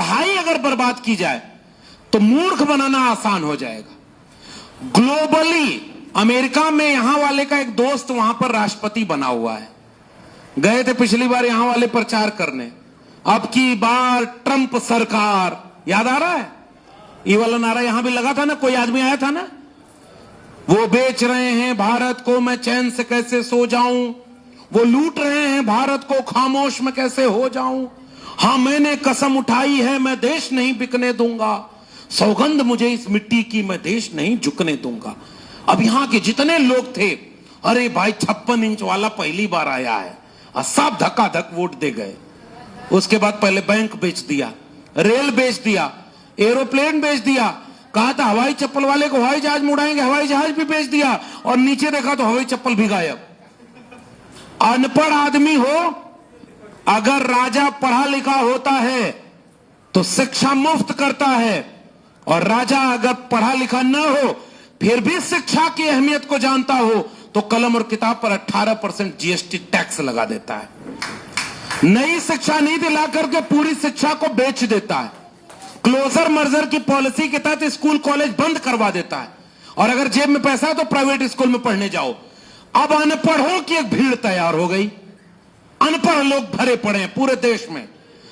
पढ़ाई अगर बर्बाद की जाए तो मूर्ख बनाना आसान हो जाएगा। ग्लोबली अमेरिका में यहां वाले का एक दोस्त वहां पर राष्ट्रपति बना हुआ है, गए थे पिछली बार यहां वाले प्रचार करने। अब की बार ट्रंप सरकार, याद आ रहा है? ये वाला नारा यहां भी लगा था ना, कोई आदमी आया था ना, वो बेच रहे हैं भारत को, मैं चैन से कैसे सो जाऊं, वो लूट रहे हैं भारत को, खामोश मैं कैसे हो जाऊं, हां मैंने कसम उठाई है मैं देश नहीं बिकने दूंगा, सौगंध मुझे इस मिट्टी की मैं देश नहीं झुकने दूंगा। अब यहां के जितने लोग थे, अरे भाई 56 इंच वाला पहली बार आया है, सब धक्का-धक वोट दे गए। उसके बाद पहले बैंक बेच दिया, रेल बेच दिया, एरोप्लेन बेच दिया, कहा था हवाई चप्पल वाले को हवाई जहाज में उड़ाएंगे, हवाई जहाज भी बेच दिया, और नीचे देखा तो हवाई चप्पल भी गायब। अनपढ़ आदमी हो, अगर राजा पढ़ा लिखा होता है तो शिक्षा मुफ्त करता है, और राजा अगर पढ़ा लिखा न हो फिर भी शिक्षा की अहमियत को जानता हो तो कलम और किताब पर 18% जीएसटी टैक्स लगा देता है, नई शिक्षा नीति ला करके पूरी शिक्षा को बेच देता है, क्लोजर मर्जर की पॉलिसी के तहत स्कूल कॉलेज बंद करवा देता है, और अगर जेब में पैसा है तो प्राइवेट स्कूल में पढ़ने जाओ। अब अनपढ़ों की एक भीड़ तैयार हो गई, अनपढ़ लोग भरे पड़े हैं पूरे देश में।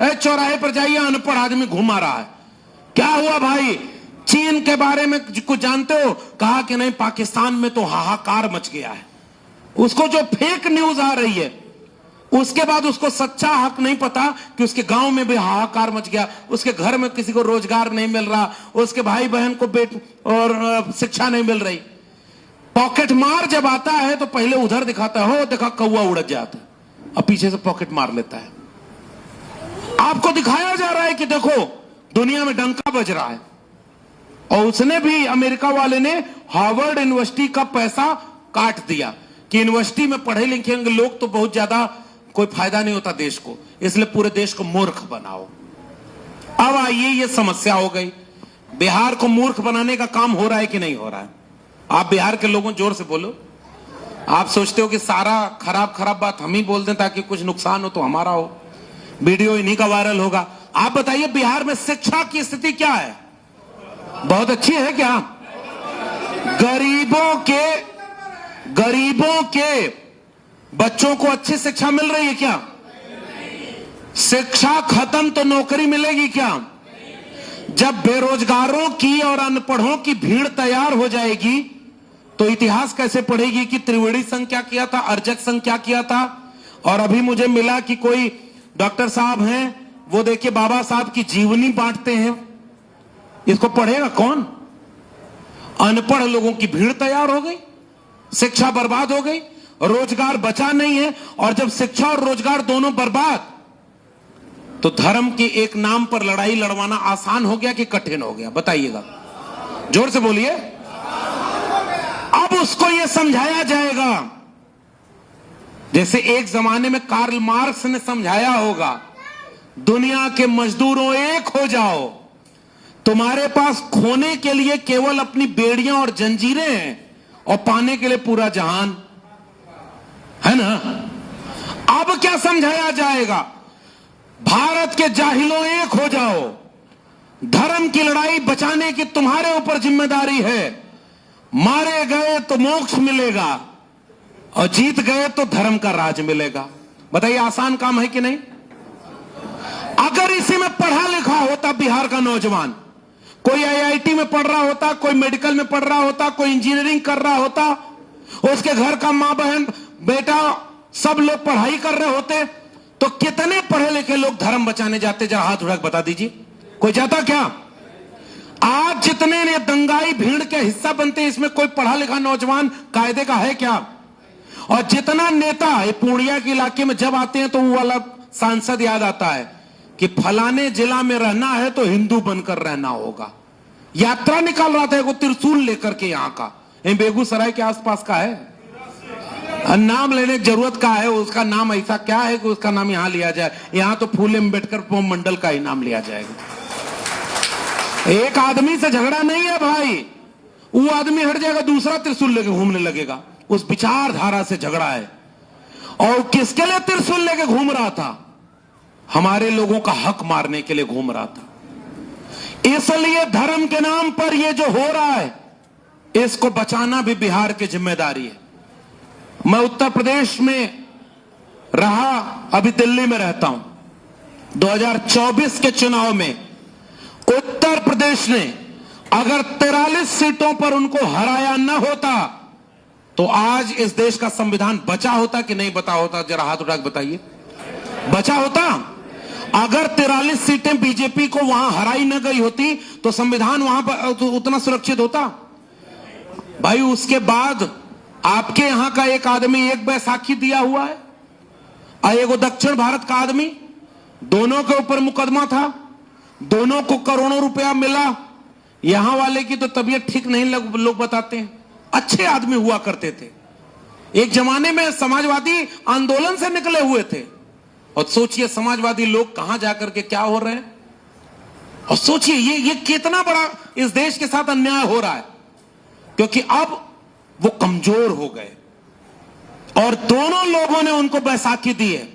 चौराहे पर जाइए, अनपढ़ आदमी घुमा रहा है। क्या हुआ भाई, चीन के बारे में कुछ जानते हो? कहा कि नहीं, पाकिस्तान में तो हाहाकार मच गया है। उसको जो फेक न्यूज आ रही है, उसके बाद उसको सच्चा हक नहीं पता कि उसके गांव में भी हाहाकार मच गया, उसके घर में किसी को रोजगार नहीं मिल रहा, उसके भाई बहन को और शिक्षा नहीं मिल रही। पॉकेट मार जब आता है तो पहले उधर दिखाता है, हो देखा कौवा उड़ जाता है, अब पीछे से पॉकेट मार लेता है। आपको दिखाया जा रहा है कि देखो दुनिया में डंका बज रहा है। और उसने भी, अमेरिका वाले ने हार्वर्ड यूनिवर्सिटी का पैसा काट दिया कि यूनिवर्सिटी में पढ़े लिखे लोग तो बहुत ज्यादा कोई फायदा नहीं होता देश को, इसलिए पूरे देश को मूर्ख बनाओ। अब आइए, ये समस्या हो गई। बिहार को मूर्ख बनाने का काम हो रहा है कि नहीं हो रहा है? आप बिहार के लोगों जोर से बोलो। आप सोचते हो कि सारा खराब खराब बात हम ही बोल दें ताकि कुछ नुकसान हो तो हमारा हो, वीडियो इन्हीं का वायरल होगा। आप बताइए बिहार में शिक्षा की स्थिति क्या है? बहुत अच्छी है क्या? गरीबों के बच्चों को अच्छी शिक्षा मिल रही है क्या? शिक्षा खत्म तो नौकरी मिलेगी क्या? जब बेरोजगारों की और अनपढ़ों की भीड़ तैयार हो जाएगी तो इतिहास कैसे पढ़ेगी कि त्रिवेणी संघ क्या किया था, अर्जक संघ क्या किया था। और अभी मुझे मिला कि कोई डॉक्टर साहब हैं, वो देखिए बाबा साहब की जीवनी बांटते हैं। इसको पढ़ेगा कौन? अनपढ़ लोगों की भीड़ तैयार हो गई, शिक्षा बर्बाद हो गई, रोजगार बचा नहीं है। और जब शिक्षा और रोजगार दोनों बर्बाद, तो धर्म के एक नाम पर लड़ाई लड़वाना आसान हो गया कि कठिन हो गया? बताइएगा, जोर से बोलिए। अब उसको यह समझाया जाएगा जैसे एक जमाने में कार्ल मार्क्स ने समझाया होगा, दुनिया के मजदूरों एक हो जाओ, तुम्हारे पास खोने के लिए केवल अपनी बेड़ियां और जंजीरें हैं और पाने के लिए पूरा जहान है ना। अब क्या समझाया जाएगा? भारत के जाहिलों एक हो जाओ, धर्म की लड़ाई बचाने की तुम्हारे ऊपर जिम्मेदारी है, मारे गए तो मोक्ष मिलेगा और जीत गए तो धर्म का राज मिलेगा। बताइए आसान काम है कि नहीं? अगर इसी में पढ़ा लिखा होता बिहार का नौजवान, कोई आईआईटी में पढ़ रहा होता, कोई मेडिकल में पढ़ रहा होता, कोई इंजीनियरिंग कर रहा होता, उसके घर का मां बहन बेटा सब लोग पढ़ाई कर रहे होते, तो कितने पढ़े लिखे लोग धर्म बचाने जाते? जरा हाथ उठा बता दीजिए, कोई जाता क्या? आज जितने ने दंगाई भीड़ के हिस्सा बनते, इसमें कोई पढ़ा लिखा नौजवान कायदे का है क्या? और जितना नेता पूर्णिया के इलाके में जब आते हैं तो वो वाला सांसद याद आता है कि फलाने जिला में रहना है तो हिंदू बनकर रहना होगा। यात्रा निकाल रहा था वो त्रिशूल लेकर के, यहां का बेगूसराय के आसपास का है, नाम लेने की जरूरत का है, उसका नाम ऐसा क्या है कि उसका नाम यहां लिया जाए? यहां तो फूले अम्बेडकर मंडल का ही नाम लिया जाएगा। एक आदमी से झगड़ा नहीं है भाई, वो आदमी हट जाएगा, दूसरा त्रिशूल लेके घूमने लगेगा। उस विचारधारा से झगड़ा है। और किसके लिए त्रिशूल लेके घूम रहा था? हमारे लोगों का हक मारने के लिए घूम रहा था। इसलिए धर्म के नाम पर ये जो हो रहा है, इसको बचाना भी बिहार की जिम्मेदारी है। मैं उत्तर प्रदेश में रहा, अभी दिल्ली में रहता हूं। 2024 के चुनाव में उत्तर प्रदेश ने अगर 43 सीटों पर उनको हराया न होता तो आज इस देश का संविधान बचा होता कि नहीं बचा होता? जरा हाथ उठा के बताइए, बचा होता? अगर 43 सीटें बीजेपी को वहां हराई न गई होती तो संविधान वहां पर तो उतना सुरक्षित होता? भाई, उसके बाद आपके यहां का एक आदमी एक बैसाखी दिया हुआ है और एक दक्षिण भारत का आदमी, दोनों के ऊपर मुकदमा था, दोनों को करोड़ों रुपया मिला। यहां वाले की तो तबीयत ठीक नहीं लोग बताते हैं, अच्छे आदमी हुआ करते थे, एक जमाने में समाजवादी आंदोलन से निकले हुए थे। और सोचिए समाजवादी लोग कहां जाकर के क्या हो रहे हैं, और सोचिए ये कितना बड़ा इस देश के साथ अन्याय हो रहा है, क्योंकि अब वो कमजोर हो गए और दोनों लोगों ने उनको बैसाखी दी है।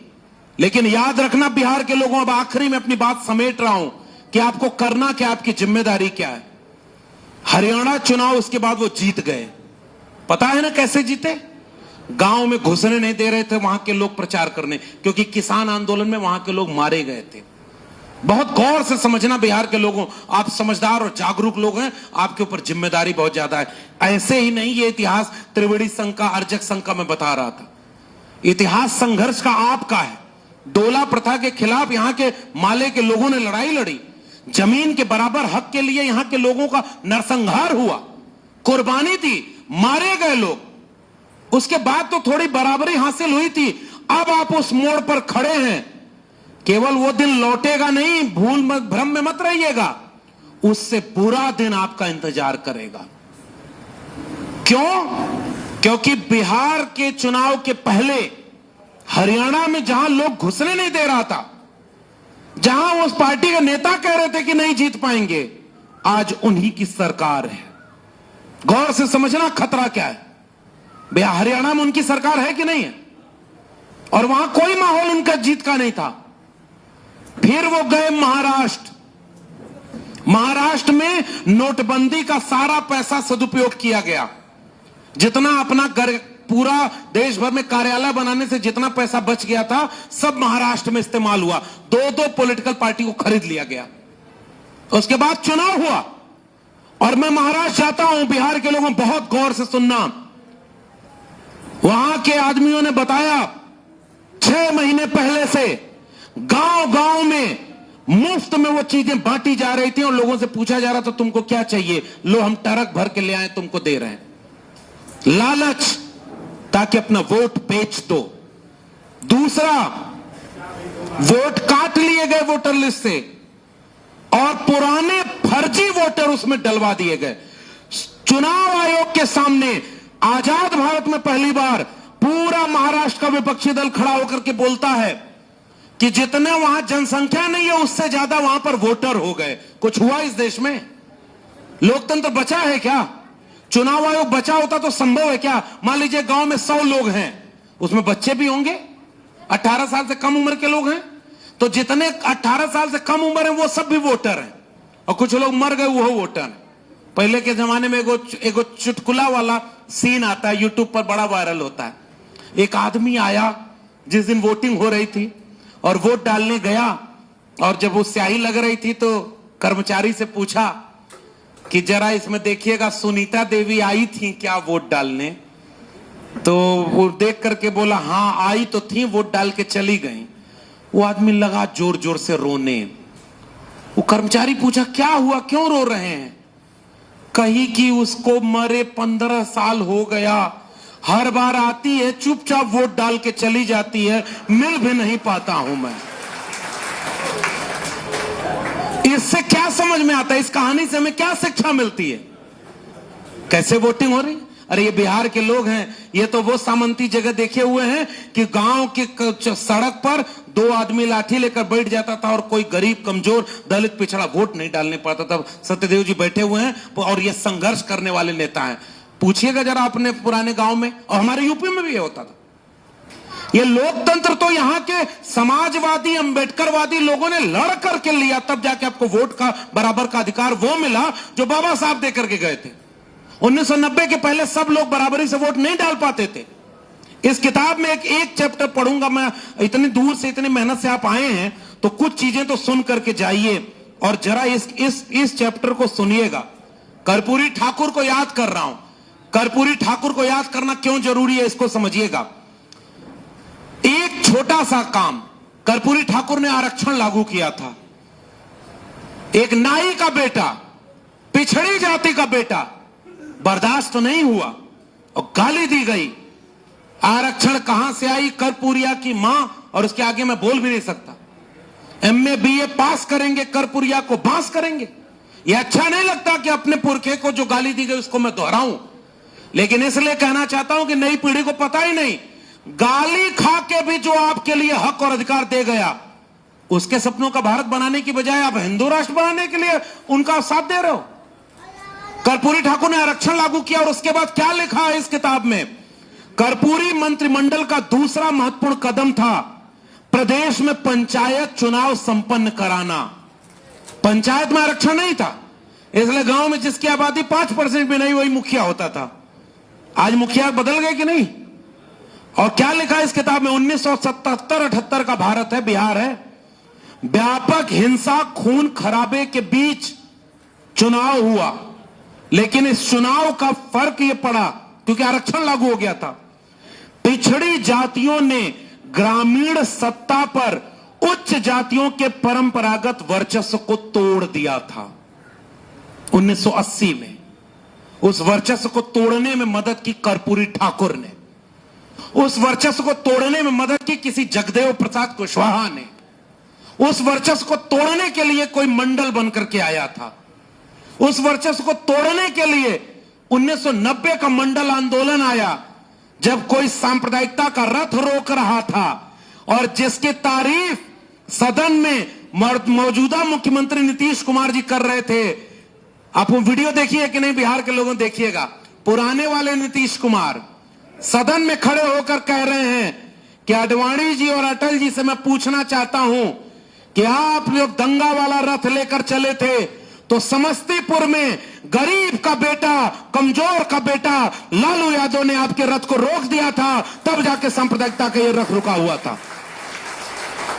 लेकिन याद रखना बिहार के लोगों, अब आखिरी में अपनी बात समेट रहा हूं कि आपको करना क्या, आपकी जिम्मेदारी क्या है। हरियाणा चुनाव उसके बाद वो जीत गए, पता है ना कैसे जीते? गांव में घुसने नहीं दे रहे थे वहां के लोग प्रचार करने, क्योंकि किसान आंदोलन में वहां के लोग मारे गए थे। बहुत गौर से समझना बिहार के लोगों, आप समझदार और जागरूक लोग हैं, आपके ऊपर जिम्मेदारी बहुत ज्यादा है। ऐसे ही नहीं, ये इतिहास त्रिवेणी संघ का, अर्जक संघ का मैं बता रहा था, इतिहास संघर्ष का आपका है। डोला प्रथा के खिलाफ यहां के माले के लोगों ने लड़ाई लड़ी, जमीन के बराबर हक के लिए यहां के लोगों का नरसंहार हुआ, कुर्बानी दी, मारे गए लोग। उसके बाद तो थोड़ी बराबरी हासिल हुई थी। अब आप उस मोड़ पर खड़े हैं, केवल वो दिन लौटेगा नहीं, भूल मत, भ्रम में मत रहिएगा, उससे बुरा दिन आपका इंतजार करेगा। क्यों? क्योंकि बिहार के चुनाव के पहले हरियाणा में जहां लोग घुसने नहीं दे रहा था, जहां उस पार्टी के नेता कह रहे थे कि नहीं जीत पाएंगे, आज उन्हीं की सरकार है। गौर से समझना खतरा क्या है। भैया, हरियाणा में उनकी सरकार है कि नहीं है? और वहां कोई माहौल उनका जीत का नहीं था। फिर वो गए महाराष्ट्र, महाराष्ट्र में नोटबंदी का सारा पैसा सदुपयोग किया गया। जितना अपना पूरा देश भर में कार्यालय बनाने से जितना पैसा बच गया था, सब महाराष्ट्र में इस्तेमाल हुआ। दो पॉलिटिकल पार्टी को खरीद लिया गया। उसके बाद चुनाव हुआ और मैं महाराष्ट्र जाता हूं, बिहार के लोगों बहुत गौर से सुनना, वहां के आदमियों ने बताया 6 महीने पहले से गांव गांव में मुफ्त में वो चीजें बांटी जा रही थी और लोगों से पूछा जा रहा था तुमको क्या चाहिए, लो हम ट्रक भर के ले आए, तुमको दे रहे हैं। लालच, ताकि अपना वोट बेच दो। दूसरा, वोट काट लिए गए वोटर लिस्ट से और पुराने फर्जी वोटर उसमें डलवा दिए गए। चुनाव आयोग के सामने आजाद भारत में पहली बार पूरा महाराष्ट्र का विपक्षी दल खड़ा होकर के बोलता है कि जितने वहां जनसंख्या नहीं है उससे ज्यादा वहां पर वोटर हो गए। कुछ हुआ इस देश में? लोकतंत्र बचा है क्या? चुनाव आयोग बचा होता तो संभव है क्या? मान लीजिए गांव में 100 लोग हैं, उसमें बच्चे भी होंगे, 18 साल से कम उम्र के लोग हैं, तो जितने 18 साल से कम उम्र है वो सब भी वोटर हैं और कुछ लोग मर गए वो वोटर हैं। पहले के जमाने में एगो चुटकुला वाला सीन आता है, यूट्यूब पर बड़ा वायरल होता है। एक आदमी आया जिस दिन वोटिंग हो रही थी और वोट डालने गया, और जब वो स्याही लग रही थी तो कर्मचारी से पूछा कि जरा इसमें देखिएगा सुनीता देवी आई थी क्या वोट डालने? तो वो देख करके बोला हाँ आई तो थी, वोट डाल के चली गई। वो आदमी लगा जोर जोर से रोने। वो कर्मचारी पूछा क्या हुआ, क्यों रो रहे हैं? कही कि उसको मरे 15 साल हो गया, हर बार आती है चुपचाप वोट डाल के चली जाती है, मिल भी नहीं पाता हूं मैं। इससे क्या समझ में आता है? इस कहानी से हमें क्या शिक्षा मिलती है? कैसे वोटिंग हो रही? अरे ये बिहार के लोग हैं, ये तो वो सामंती जगह देखे हुए हैं कि गांव की सड़क पर 2 आदमी लाठी लेकर बैठ जाता था और कोई गरीब कमजोर दलित पिछड़ा वोट नहीं डालने पाता था। सत्यदेव जी बैठे हुए हैं और ये संघर्ष करने वाले नेता हैं। पूछिएगा जरा अपने पुराने गांव में, और हमारे यूपी में भी ये होता था। ये लोकतंत्र तो यहां के समाजवादी अंबेडकरवादी लोगों ने लड़ करके लिया, तब जाके आपको वोट का बराबर का अधिकार वो मिला जो बाबा साहब दे करके गए थे। 1990 के पहले सब लोग बराबरी से वोट नहीं डाल पाते थे। इस किताब में एक चैप्टर पढ़ूंगा मैं, इतनी दूर से इतनी मेहनत से आप आए हैं तो कुछ चीजें तो सुन करके जाइए और जरा इस चैप्टर को सुनिएगा। कर्पूरी ठाकुर को याद कर रहा हूं। कर्पूरी ठाकुर को याद करना क्यों जरूरी है इसको समझिएगा। एक छोटा सा काम कर्पूरी ठाकुर ने आरक्षण लागू किया था। एक नाई का बेटा, पिछड़ी जाति का बेटा बर्दाश्त तो नहीं हुआ और गाली दी गई। आरक्षण कहां से आई? कर्पूरिया की मां, और उसके आगे मैं बोल भी नहीं सकता। एमए बीए पास करेंगे, कर्पूरिया को बांस करेंगे। यह अच्छा नहीं लगता कि अपने पुरखे को जो गाली दी गई उसको मैं दोहराऊं, लेकिन इसलिए कहना चाहता हूं कि नई पीढ़ी को पता ही नहीं, गाली खा के भी जो आपके लिए हक और अधिकार दे गया, उसके सपनों का भारत बनाने की बजाय आप हिंदू राष्ट्र बनाने के लिए उनका साथ दे रहे हो। कर्पूरी ठाकुर ने आरक्षण लागू किया और उसके बाद क्या लिखा है इस किताब में? कर्पूरी मंत्रिमंडल का दूसरा महत्वपूर्ण कदम था प्रदेश में पंचायत चुनाव संपन्न कराना। पंचायत में आरक्षण नहीं था, इसलिए गांव में जिसकी आबादी 5% भी नहीं वही मुखिया होता था। आज मुखिया बदल गए कि नहीं? और क्या लिखा इस किताब में? 1977-78 का भारत है, बिहार है। व्यापक हिंसा खून खराबे के बीच चुनाव हुआ, लेकिन इस चुनाव का फर्क यह पड़ा क्योंकि आरक्षण लागू हो गया था, पिछड़ी जातियों ने ग्रामीण सत्ता पर उच्च जातियों के परंपरागत वर्चस्व को तोड़ दिया था। 1980 में उस वर्चस्व को तोड़ने में मदद की कर्पूरी ठाकुर ने। उस वर्चस्व को तोड़ने में मदद की किसी जगदेव प्रसाद कुशवाहा ने। उस वर्चस्व को तोड़ने के लिए कोई मंडल बनकर के आया था। उस वर्चस्व को तोड़ने के लिए 1990 का मंडल आंदोलन आया, जब कोई सांप्रदायिकता का रथ रोक रहा था और जिसकी तारीफ सदन में मौजूदा मुख्यमंत्री नीतीश कुमार जी कर रहे थे। आप वो वीडियो देखिए कि नहीं, बिहार के लोगों देखिएगा। पुराने वाले नीतीश कुमार सदन में खड़े होकर कह रहे हैं कि आडवाणी जी और अटल जी से मैं पूछना चाहता हूं कि आप लोग दंगा वाला रथ लेकर चले थे तो समस्तीपुर में गरीब का बेटा, कमजोर का बेटा लालू यादव ने आपके रथ को रोक दिया था, तब जाके सांप्रदायिकता का यह रथ रुका हुआ था।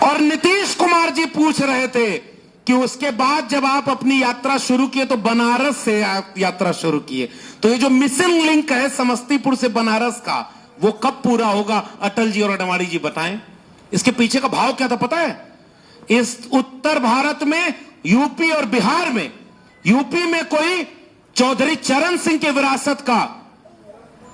और नीतीश कुमार जी पूछ रहे थे कि उसके बाद जब आप अपनी यात्रा शुरू किए तो बनारस से आप यात्रा शुरू किए, तो ये जो मिसिंग लिंक है समस्तीपुर से बनारस का, वो कब पूरा होगा? अटल जी और आडवाणी जी बताएं। इसके पीछे का भाव क्या था पता है? इस उत्तर भारत में यूपी और बिहार में, यूपी में कोई चौधरी चरण सिंह की विरासत का,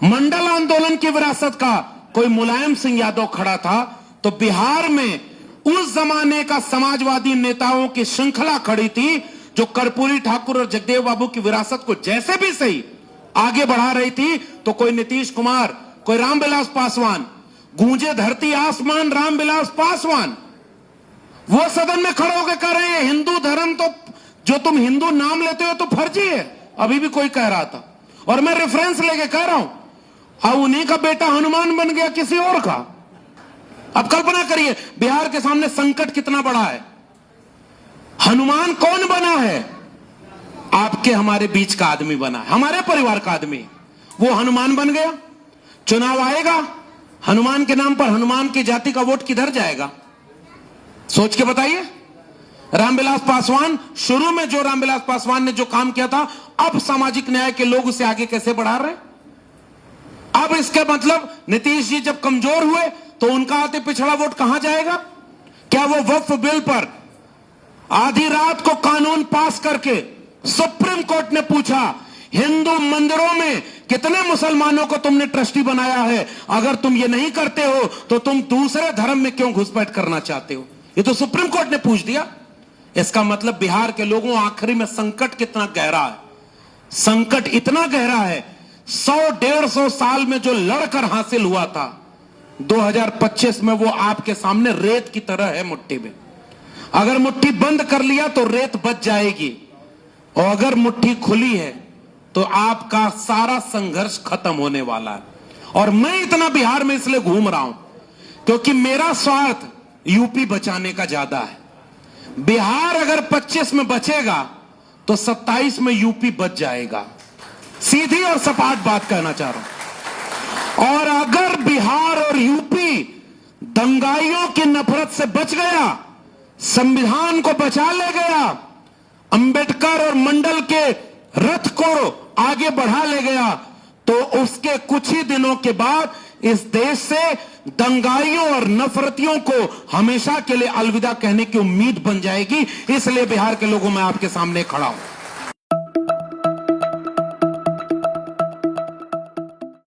मंडल आंदोलन की विरासत का कोई मुलायम सिंह यादव खड़ा था, तो बिहार में उस जमाने का समाजवादी नेताओं की श्रृंखला खड़ी थी जो कर्पूरी ठाकुर और जगदेव बाबू की विरासत को जैसे भी सही आगे बढ़ा रही थी। तो कोई नीतीश कुमार, कोई रामविलास पासवान, गूंजे धरती आसमान रामविलास पासवान, वो सदन में खड़े होकर कह रहे हैं हिंदू धर्म तो, जो तुम हिंदू नाम लेते हो तो फर्जी है। अभी भी कोई कह रहा था, और मैं रेफरेंस लेके कह रहा हूं, अब उन्हीं का बेटा हनुमान बन गया किसी और का। अब कल्पना करिए बिहार के सामने संकट कितना बड़ा है। हनुमान कौन बना है? आपके हमारे बीच का आदमी बना है, हमारे परिवार का आदमी। वो हनुमान बन गया, चुनाव आएगा, हनुमान के नाम पर हनुमान की जाति का वोट किधर जाएगा? सोच के बताइए। रामविलास पासवान, शुरू में जो रामविलास पासवान ने जो काम किया था, अब सामाजिक न्याय के लोग उसे आगे कैसे बढ़ा रहे? अब इसके मतलब नीतीश जी जब कमजोर हुए तो उनका अति पिछड़ा वोट कहां जाएगा? क्या वो वक्फ बिल पर आधी रात को कानून पास करके सुप्रीम कोर्ट ने पूछा हिंदू मंदिरों में कितने मुसलमानों को तुमने ट्रस्टी बनाया है, अगर तुम ये नहीं करते हो तो तुम दूसरे धर्म में क्यों घुसपैठ करना चाहते हो? ये तो सुप्रीम कोर्ट ने पूछ दिया। इसका मतलब बिहार के लोगों, आखिरी में संकट कितना गहरा है। संकट इतना गहरा है, 100-150 साल में जो लड़कर हासिल हुआ था, 2025 में वो आपके सामने रेत की तरह है मुट्ठी में। अगर मुट्ठी बंद कर लिया तो रेत बच जाएगी, और अगर मुट्ठी खुली है तो आपका सारा संघर्ष खत्म होने वाला है। और मैं इतना बिहार में इसलिए घूम रहा हूं क्योंकि मेरा स्वार्थ यूपी बचाने का ज्यादा है। बिहार अगर 25 में बचेगा तो 27 में यूपी बच जाएगा। सीधी और सपाट बात कहना चाह रहा हूं। और अगर बिहार और यूपी दंगाइयों की नफरत से बच गया, संविधान को बचा ले गया, अंबेडकर और मंडल के रथ को आगे बढ़ा ले गया, तो उसके कुछ ही दिनों के बाद इस देश से दंगाइयों और नफरतियों को हमेशा के लिए अलविदा कहने की उम्मीद बन जाएगी। इसलिए बिहार के लोगों में आपके सामने खड़ा हूं।